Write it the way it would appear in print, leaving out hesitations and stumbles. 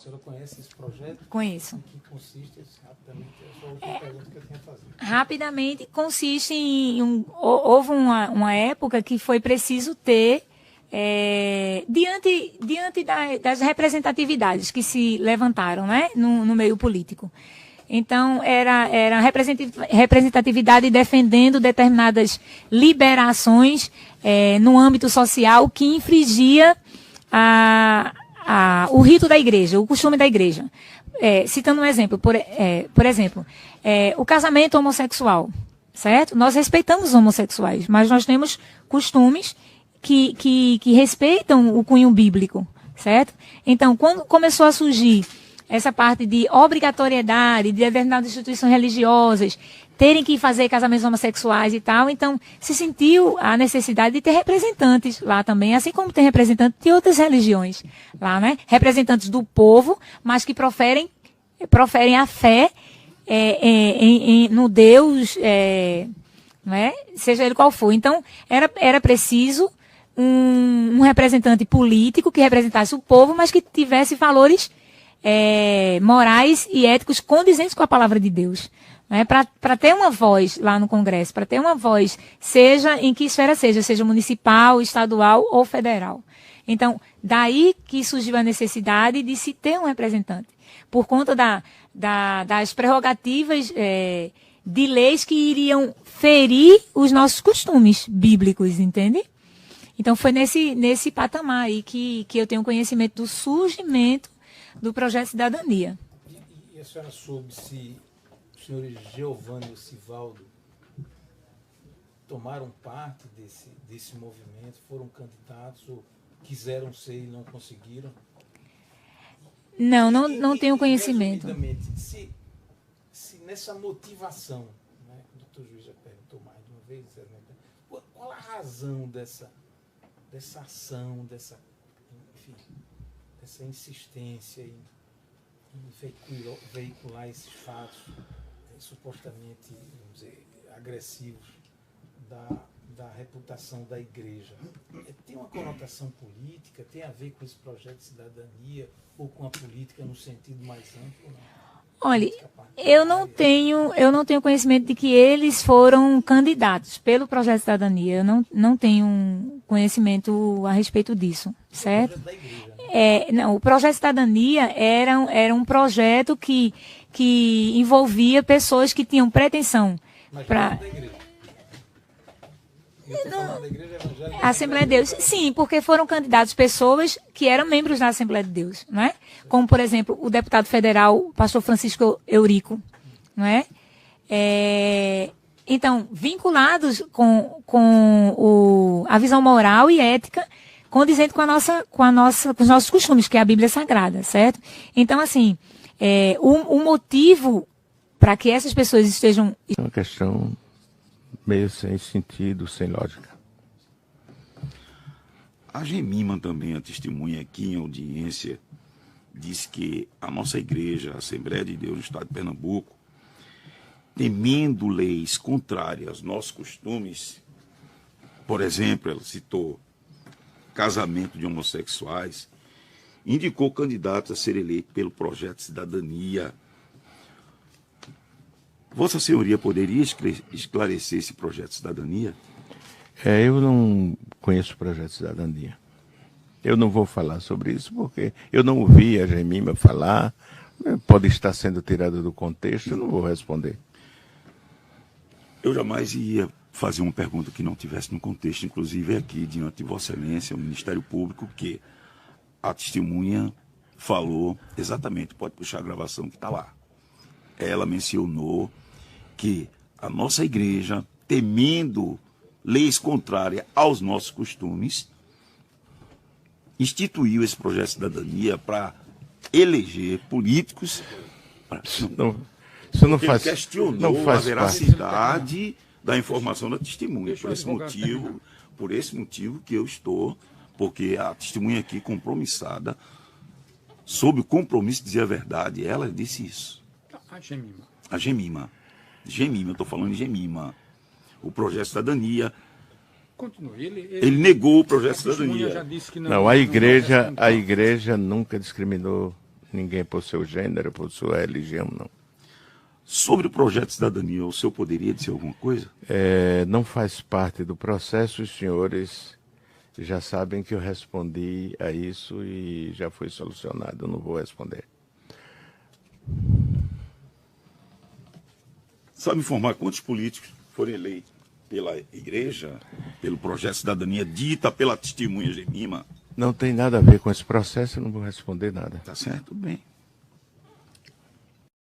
senhora conhece esse projeto? Conheço. Em que consiste, rapidamente, é só outra pergunta que eu tinha a fazer. Rapidamente, consiste houve uma época que foi preciso ter, diante das representatividades que se levantaram, né, no meio político. Então, era representatividade defendendo determinadas liberações no âmbito social que infringia o rito da igreja, o costume da igreja. Citando um exemplo, por exemplo, o casamento homossexual, certo? Nós respeitamos os homossexuais, mas nós temos costumes que respeitam o cunho bíblico, certo? Então, quando começou a surgir essa parte de obrigatoriedade de determinadas instituições religiosas terem que fazer casamentos homossexuais e tal, então se sentiu a necessidade de ter representantes lá também, assim como tem representantes de outras religiões lá, né? Representantes do povo, mas que proferem a fé no Deus, né? Seja ele qual for. Então, era preciso um representante político que representasse o povo, mas que tivesse valores morais e éticos condizentes com a palavra de Deus. Né? Para ter uma voz lá no Congresso, para ter uma voz, seja em que esfera seja municipal, estadual ou federal. Então, daí que surgiu a necessidade de se ter um representante, por conta das prerrogativas de leis que iriam ferir os nossos costumes bíblicos, entende? Então, foi nesse patamar aí que eu tenho conhecimento do surgimento do projeto Cidadania. E a senhora soube se os senhores Geovânio e Sivaldo tomaram parte desse movimento, foram candidatos ou quiseram ser e não conseguiram? Não tenho conhecimento. Se nessa motivação, né, o doutor Juiz já perguntou mais de uma vez, qual a razão dessa ação, dessa insistência em veicular esses fatos supostamente, vamos dizer, agressivos da reputação da igreja? Tem uma conotação política? Tem a ver com esse projeto de cidadania ou com a política no sentido mais amplo? Não? Olha, eu não tenho conhecimento de que eles foram candidatos pelo projeto de cidadania. Eu não tenho conhecimento a respeito disso, certo? O projeto de cidadania era um projeto que envolvia pessoas que tinham pretensão para a Assembleia de Deus. Sim, porque foram candidatos pessoas que eram membros da Assembleia de Deus, não é? Como, por exemplo, o deputado federal, o pastor Francisco Eurico, não é? Então, vinculados com a visão moral e ética condizente com os nossos costumes, que é a Bíblia Sagrada, certo? Então, assim, o motivo para que essas pessoas estejam... É uma questão meio sem sentido, sem lógica. A Gemima também, a testemunha aqui em audiência, diz que a nossa igreja, a Assembleia de Deus no estado de Pernambuco, temendo leis contrárias aos nossos costumes, por exemplo, ela citou casamento de homossexuais, indicou candidatos a ser eleito pelo projeto Cidadania. Vossa Senhoria poderia esclarecer esse projeto Cidadania? Eu não conheço o projeto Cidadania. Eu não vou falar sobre isso porque eu não ouvi a Gemima falar, pode estar sendo tirado do contexto, eu não vou responder. Eu jamais ia fazer uma pergunta que não tivesse no contexto, inclusive aqui, diante de Vossa Excelência, o Ministério Público, que a testemunha falou exatamente, pode puxar a gravação que está lá. Ela mencionou que a nossa igreja, temendo leis contrárias aos nossos costumes, instituiu esse projeto de cidadania para eleger políticos. Isso não faz. Questionou a veracidade da informação da testemunha. Por esse motivo que eu estou, porque a testemunha aqui compromissada, sob o compromisso de dizer a verdade, ela disse isso. A Gemima, eu estou falando de Gemima. O projeto de cidadania. Continue. Ele negou o projeto de cidadania. Já disse que não, a igreja nunca discriminou Ninguém por seu gênero, por sua religião, não. Sobre o projeto de cidadania, o senhor poderia dizer alguma coisa? Não faz parte do processo, os senhores já sabem que eu respondi a isso e já foi solucionado, eu não vou responder. Sabe informar quantos políticos foram eleitos pela igreja, pelo projeto de cidadania dita pela testemunha Gemima? Não tem nada a ver com esse processo, eu não vou responder nada. Tá certo? Bem.